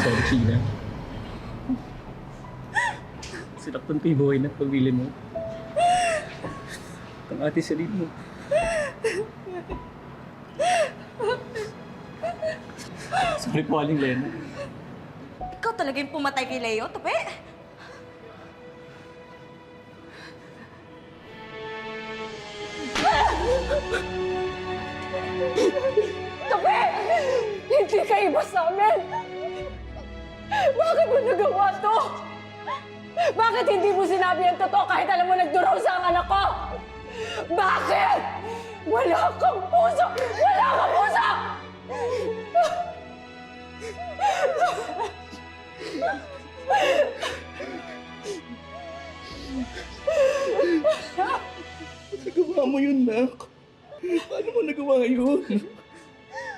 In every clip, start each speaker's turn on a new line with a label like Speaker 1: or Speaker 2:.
Speaker 1: Sorry, Sheila. Sinaktan ko yung buhay na pamilya mo. Ang ate Celine mo. Sorry po, Aling Lena.
Speaker 2: Ikaw talaga yung pumatay kay Leo, Tupe?
Speaker 3: Tupe! Hindi ka iba sa amin! Bakit mo nagawa to? Bakit hindi mo sinabi ang totoo kahit alam mo nagdurusa ang anak ko? Bakit? Wala kang puso! Wala kang puso!
Speaker 1: Nagawa mo yun, Nak. Paano mo nagawa yun?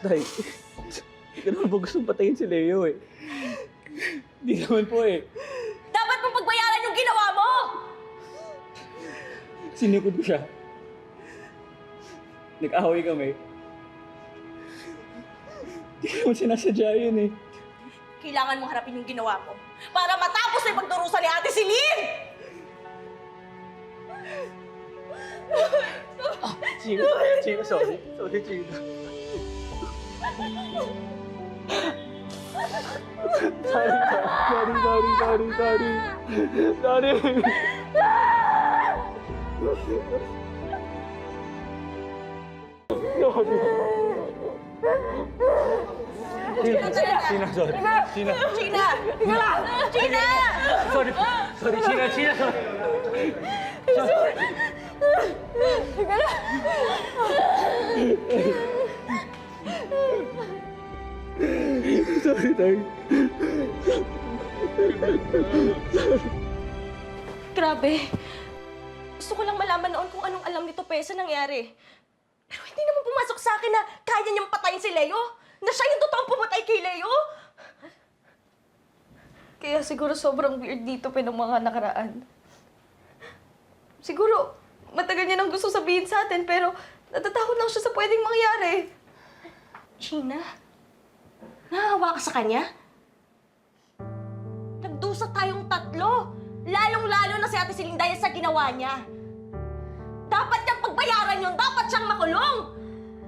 Speaker 1: Day, hindi ka naman po gustong patayin si Leo eh. Hindi naman po eh.
Speaker 2: Dapat mong pagbayaran yung ginawa mo!
Speaker 1: Sinikod ko siya. Nag-away kami. Hindi ko naman sinasadya yun eh.
Speaker 2: Kailangan mong harapin yung ginawa mo para matapos na yung pagdurusa ni Ate Celine!
Speaker 1: Chino, sorry. Sorry, Chino. Sorry. China, sorry. China.
Speaker 2: Gina! Gina!
Speaker 1: Sorry, China. Sorry, Tay.
Speaker 2: Grabe. Gusto ko lang malaman noon kung anong alam ni Tupe sa nangyari. Pero hindi naman pumasok sa akin na kaya niyang patayin si Leo. Na siya yung totoong pumatay kay Leo. Kaya siguro sobrang weird dito pa ng mga nakaraan. Siguro, matagal niya nang gusto sabihin sa atin, pero natatakot lang siya sa pwedeng mangyari. Gina, nahawa ka sa kanya? Nagdusa tayong tatlo. Lalong-lalo na si Ate Celine dahil sa ginawa niya. Dapat niyang pagbayaran yun. Dapat siyang makulong.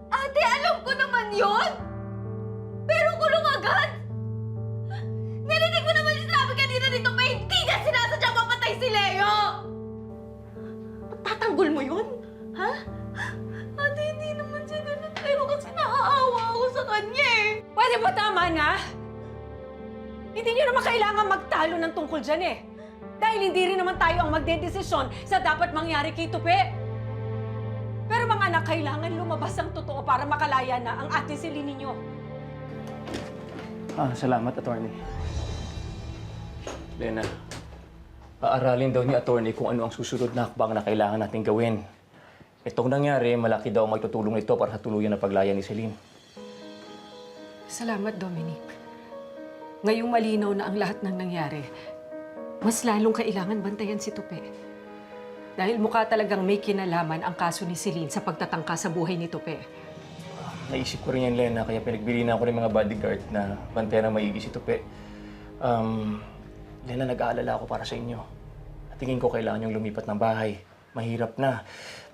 Speaker 2: Ate, alam ko naman yun. Pero kulong agad. Narinig mo naman yung sinabi kanina nito pa hindi niya sinasadyang mapatay si Leo. Tatanggol mo yun? Ha? Ate, hindi naman siya ganun. Pero kasi naaawa ako sa kanya eh.
Speaker 3: Pwede ba tama na? Hindi niyo naman kailangan magtalo ng tungkol dyan eh. Dahil hindi rin naman tayo ang magdedesisyon sa dapat mangyari kay Tupe. Pero mga anak, kailangan lumabas ang totoo para makalaya na ang Ate Celine ninyo.
Speaker 1: Salamat, attorney. Lena, paaralin daw ni attorney kung ano ang susunod na hakbang na kailangan natin gawin. Itong nangyari, malaki daw ang magtutulong nito para sa tuluyan na paglaya ni Celine.
Speaker 3: Salamat, Dominic. Ngayong malinaw na ang lahat ng nangyari, mas lalong kailangan bantayan si Tupe. Dahil mukha talagang may kinalaman ang kaso ni Celine sa pagtatangka sa buhay ni Tupe.
Speaker 1: Naisip ko rin yan, Lena, kaya pinagbili na ako ng mga bodyguard na bantayan ng maigi si Tupe. Lena, nag-aalala ako para sa inyo. At tingin ko kailangan yung lumipat ng bahay. Mahirap na.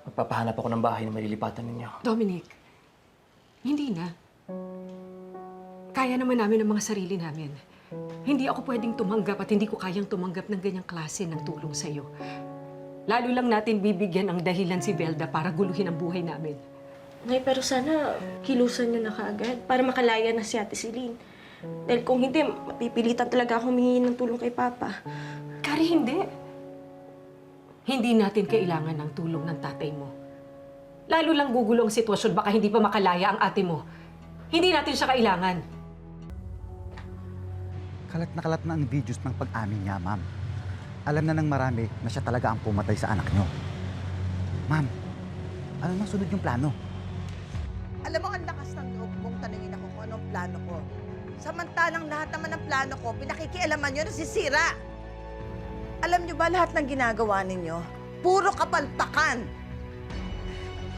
Speaker 1: Magpapahanap ako ng bahay na malilipatan ninyo.
Speaker 3: Dominic, hindi na. Kaya naman namin ang mga sarili namin. Hindi ako pwedeng tumanggap at hindi ko kayang tumanggap ng ganyang klase ng tulong sa'yo. Lalo lang natin bibigyan ang dahilan si Velda para guluhin ang buhay namin.
Speaker 2: Ngay, pero sana kilusan niyo na kaagad para makalaya na si Ate Celine. Dahil kung hindi, mapipilitan talaga akong humingi ng tulong kay Papa.
Speaker 3: Kari, hindi. Hindi natin kailangan ng tulong ng tatay mo. Lalo lang gugulo ang sitwasyon, baka hindi pa makalaya ang ate mo. Hindi natin siya kailangan.
Speaker 4: Kalat na ang videos ng pag-amin niya, ma'am. Alam na ng marami na siya talaga ang pumatay sa anak niyo. Ma'am, ano nang sunod yung plano?
Speaker 5: Alam mo, ang lakas ng loob mong tanungin ako kung anong plano ko. Samantalang lahat naman ng plano ko, pinakikialaman nyo na sisira. Alam nyo ba lahat ng ginagawa ninyo? Puro kapalpakan.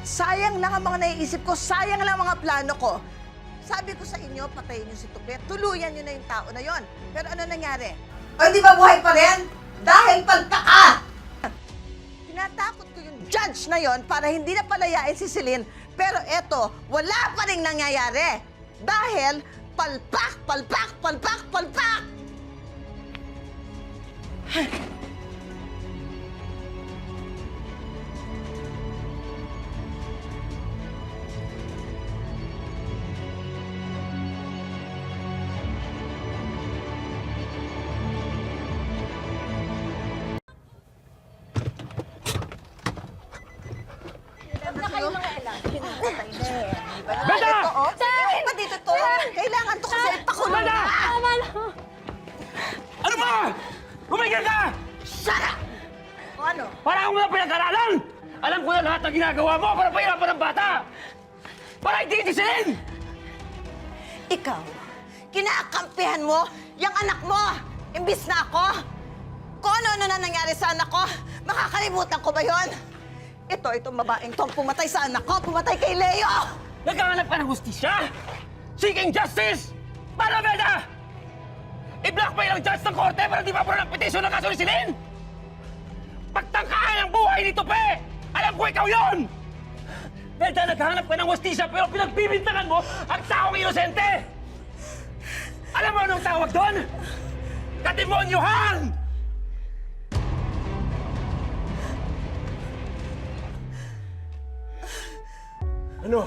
Speaker 5: Sayang lang ang mga naiisip ko, sayang lang ang mga plano ko. Sabi ko sa inyo, patayin niyo si Tupi. Tuluyan niyo na yung tao na yon. Pero ano nangyari? O di ba buhay pa rin? Dahil palpaka! Tinatakot ko yung judge na yon para hindi na palayain si Celine. Pero eto, wala pa rin nangyayari. Dahil palpak, palpak, palpak, palpak!
Speaker 1: Beda!
Speaker 5: Ba't dito to? Kailangan to kasi ipakulong na!
Speaker 1: Ano ba? Tumigil ka!
Speaker 5: Shut up! O ano?
Speaker 1: Para akong mga pinag-aralan! Alam ko na lahat ng ginagawa mo para pahirapan ng bata! Para hindi tisilin!
Speaker 5: Ikaw, kinakampihan mo yung anak mo! Imbis na ako! Kung ano-ano na nangyari sa anak ko, makakalimutan ko ba yon? Itong babaeng to ang pumatay sa anak ko, pumatay kay Leo!
Speaker 1: Nagkahanap ka ng hustisya! Seeking justice! Para, Beda! I-blackmail ang judge ng korte para di mapuro ng petisyon ng kaso ni Celine! Pagtangkaan ang buhay ni Tupi! Alam ko ikaw yon! Beda, naghahanap ka ng hustisya pero pinagbibintangan mo ang taong inosente! Alam mo anong tawag doon? Kademonyohan! Ano?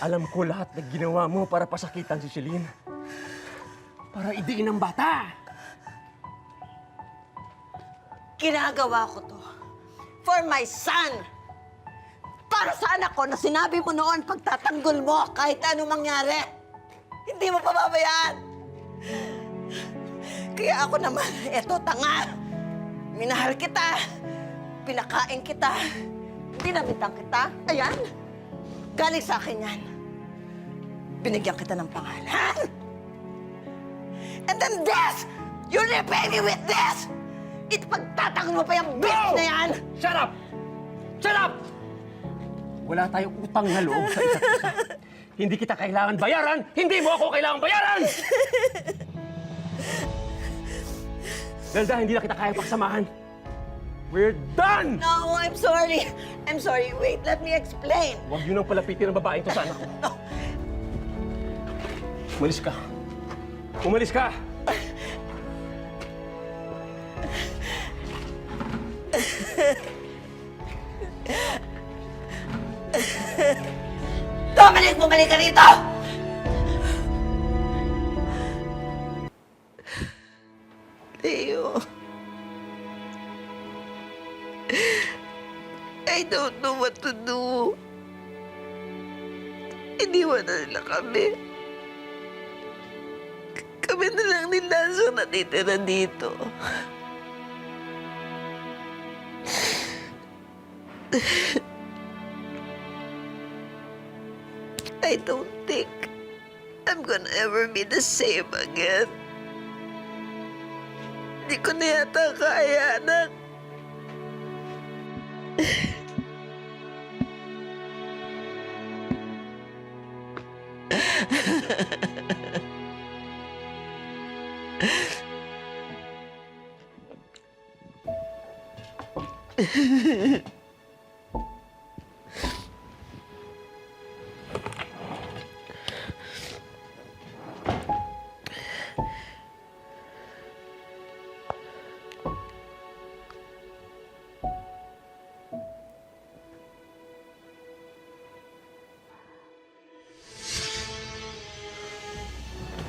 Speaker 1: Alam ko lahat na ginawa mo para pasakitan si Celine. Para idiin ang bata.
Speaker 5: Ginagawa ko to for my son! Para sa anak ko na sinabi mo noon pagtatanggol mo kahit ano mangyari. Hindi mo pababayaan. Kaya ako naman, eto, tanga. Minahal kita. Pinakain kita. Dinamitan kita. Ayan. Galing sa akin yan. Binigyan kita ng pangalan. And then this! You repay me with this! Pagtatanggol mo pa yung bitch na yan!
Speaker 1: Shut up! Shut up! Wala tayong utang na loob sa isa't isa. Hindi kita kailangan bayaran, hindi mo ako kailangan bayaran! Zelda, hindi na kita kaya pagsamahan. We're done!
Speaker 5: No, I'm sorry. I'm sorry. Wait, let me explain.
Speaker 1: Huwag yun ang palapitin ng babaeng to sa anak ko. Umalis ka. Umalis ka!
Speaker 5: Dominic, bumalik ka rito! Leo. I don't know what to do. Iniwan na nila kami. Kami na lang ni Lanzo natitira dito. I don't think I'm gonna ever be the same again. Hindi ko na yata kaya, anak.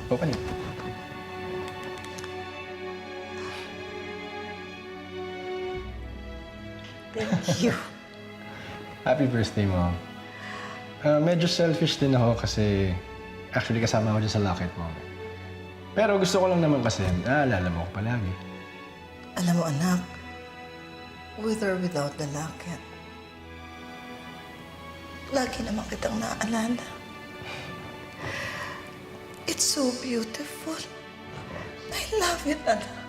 Speaker 6: Open.
Speaker 5: Thank you.
Speaker 6: Happy birthday, Mom. Medyo selfish din ako kasi actually kasama ako dyan sa locket mo. Pero gusto ko lang naman kasi naalala mo ko palagi.
Speaker 5: Alam mo, anak, with or without the locket, lagi naman kitang naaalala. It's so beautiful. I love it, anak.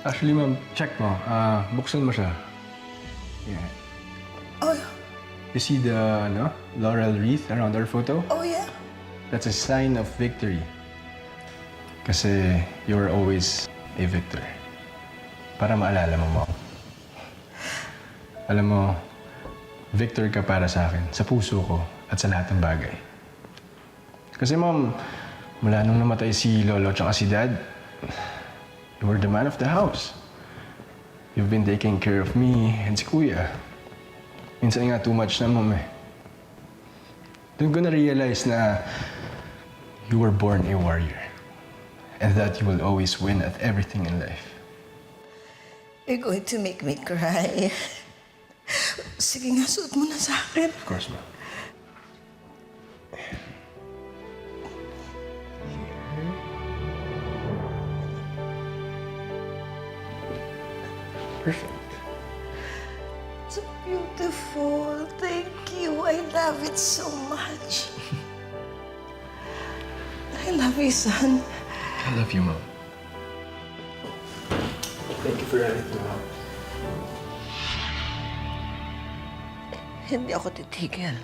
Speaker 6: Actually, Mom, check mo. Buksan mo siya. Yeah.
Speaker 5: Oh,
Speaker 6: You see the laurel wreath around our photo?
Speaker 5: Oh, yeah?
Speaker 6: That's a sign of victory. Kasi you were always a victor. Para maalala mo, Mom. Alam mo, victor ka para sa akin, sa puso ko, at sa lahat ng bagay. Kasi, Mom, mula nung namatay si Lolo at si Dad, you were the man of the house. You've been taking care of me and si Kuya. Minsan nga too much na, Mom, eh. Doon ko na-realize na you were born a warrior. And that you will always win at everything in life.
Speaker 5: You're going to make me cry. Sige nga, suot mo na sa akin.
Speaker 6: Of course, Mom. Perfect.
Speaker 5: So beautiful. Thank you. I love it so much. I love you, son.
Speaker 6: I love you, Mom. Thank you for everything, Mom.
Speaker 5: Hindi ako titigil.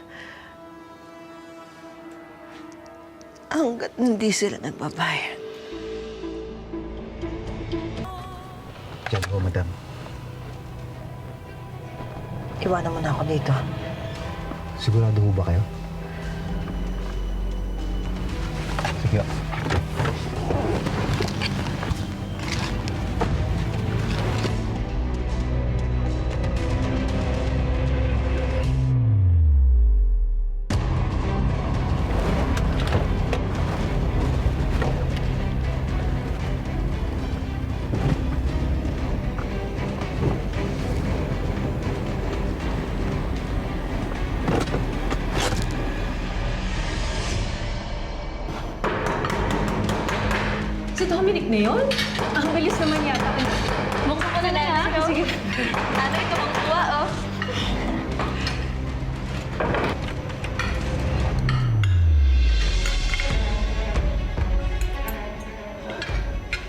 Speaker 5: Hanggat hindi sila nagbabayad.
Speaker 4: Diyan ho, madam.
Speaker 5: Iwanan mo na ako dito.
Speaker 4: Sigurado ho ba kayo? Sige.
Speaker 3: Si Dominic na yun? Ang bilis naman yata.
Speaker 2: Mukha ko na lang, ha?
Speaker 3: Sige.
Speaker 2: Ano, ito bang kuha, oh.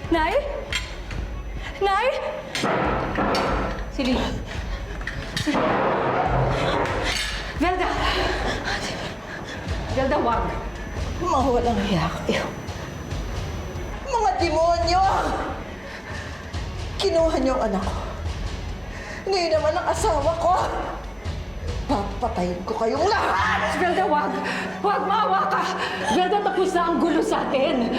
Speaker 3: Nay? Nay? Sili. Velda! Velda, wag.
Speaker 5: Mawalang hiya kayo. Mga demonyo! Kinuha niyo ang anak ko. Ngayon naman ang asawa ko. Papatayin ko kayong lahat!
Speaker 3: Velda, wag! Wag, maawa ka! Velda, tapos na ang gulo sa atin!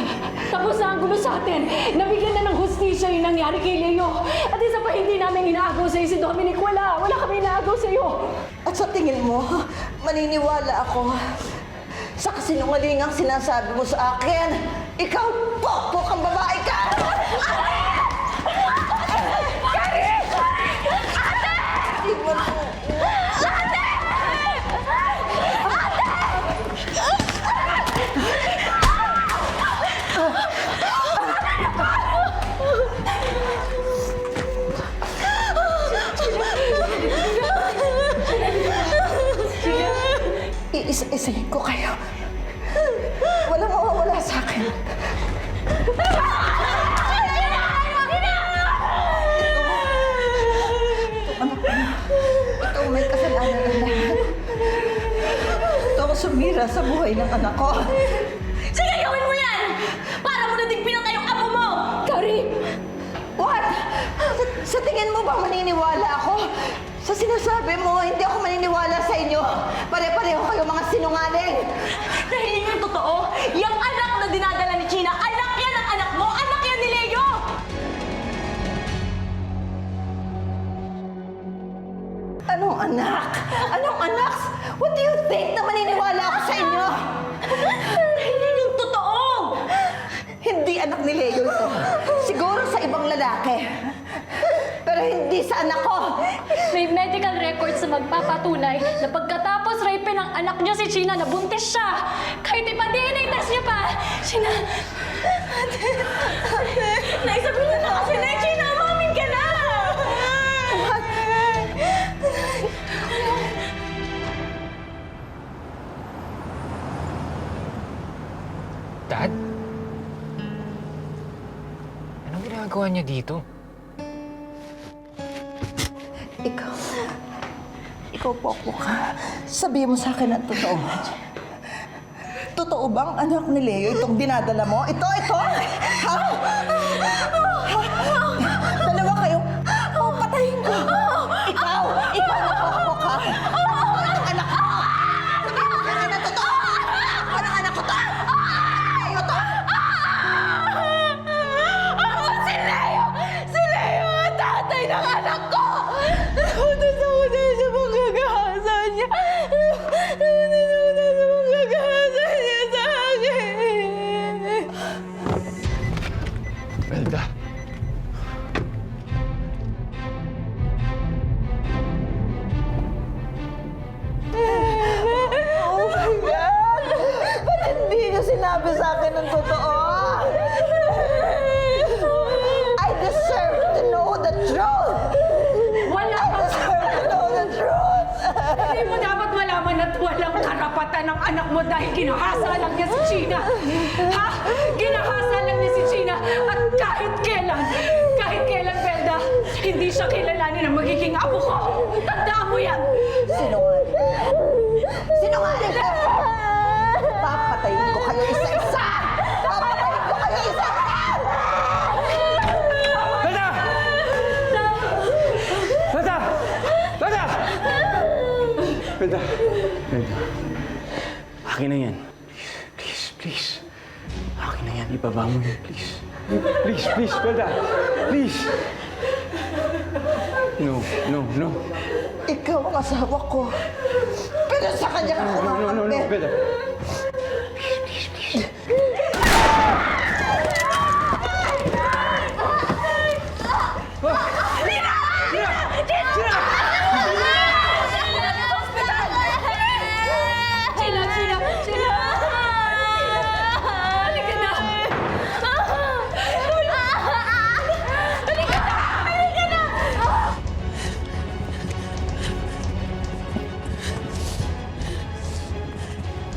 Speaker 3: Tapos na ang gulo sa atin! Nabigyan na ng hustisya yung nangyari kay Leo! At isa pa, hindi namin inaagaw sa'yo si Dominic. Wala! Wala kami inaagaw sa'yo!
Speaker 5: At sa tingin mo, maniniwala ako sa kasinungalingang sinasabi mo sa akin. Ikaw, pokpok ang babae ka! Kari! Ate! Iwan mo. Iisa-isahin ko kayo. Walang mawawala sa akin. Ito may kasalanan ng lahat. Ito ang sumira sa buhay ng anak ko.
Speaker 2: Sige, gawin mo yan! Para mo na din pinatay yung apo mo!
Speaker 3: Kari!
Speaker 5: What? Sa tingin mo ba maniniwala ako? Sa sinasabi mo, hindi ako maniniwala sa inyo. Pare-pareho kayo mga sinungaling.
Speaker 2: Dahil yun yung totoo, yung anak na dinadala ni China, anak yan ang anak mo, anak yan ni Leo!
Speaker 5: Anong anak? Anong anak? What do you think na maniniwala ako sa inyo?
Speaker 2: Dahil yun yung totoo!
Speaker 5: Hindi anak ni Leo ito. Siguro sa ibang lalaki. Pero hindi sa anak ko.
Speaker 7: May medical records na magpapatunay na pagkatapos rape ng anak niya si China, nabuntis siya. Kahit ipa-DNA test niya pa, China...
Speaker 2: Naisagot na kasi na yung China, umamin ka na!
Speaker 8: Dad? Anong ginagawa niya dito?
Speaker 5: Ikaw Ikaw po ka. Sabihin mo sa akin ang totoo. Totoo bang anak ni Leo itong dinadala mo? Ito? Ha? Dalawa kayo. Patayin ko. Ikaw nakuha ka. Anak ko. Sabihin mo sa akin ang totoo. Parang anak ko to. Leo to.
Speaker 3: Si Leo ang tatay ng anak ko! Nakutas ako dahil sa pagkakahasa niya. Nakutas ako dahil sa pagkakahasa niya sa akin.
Speaker 6: Melda.
Speaker 5: Oh my God! Ba't hindi niyo sinabi sa akin ang totoo? I deserve to know the truth!
Speaker 3: Wala
Speaker 5: I deserve to know the truth!
Speaker 3: Hindi mo dapat malaman at walang karapatan ng anak mo dahil ginahasa lang niya si Gina. Ha? Ginahasa lang niya si Gina. At kahit kailan, Belda, hindi siya kilalanin na magiging apo ko. Tandaan mo yan!
Speaker 5: Sinungaling ka! Papatayin ko kayo isa-isa! Papatayin ko kayo isa-isa!
Speaker 1: Melda! Melda! Melda! Melda! Melda. Akin na yan. Please. Akin na yan. Ibaba mo yan, please. Please, Melda. Please. No.
Speaker 5: Ikaw ang asawa ko. Pero sa kanya ka kumakampi.
Speaker 1: Melda.
Speaker 7: Sheila! Halika na!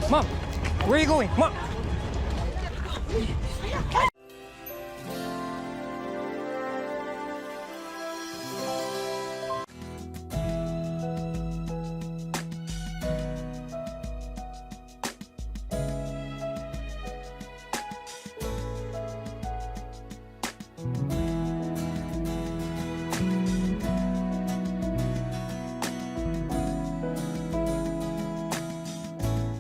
Speaker 1: Mom, where are you going? Mom!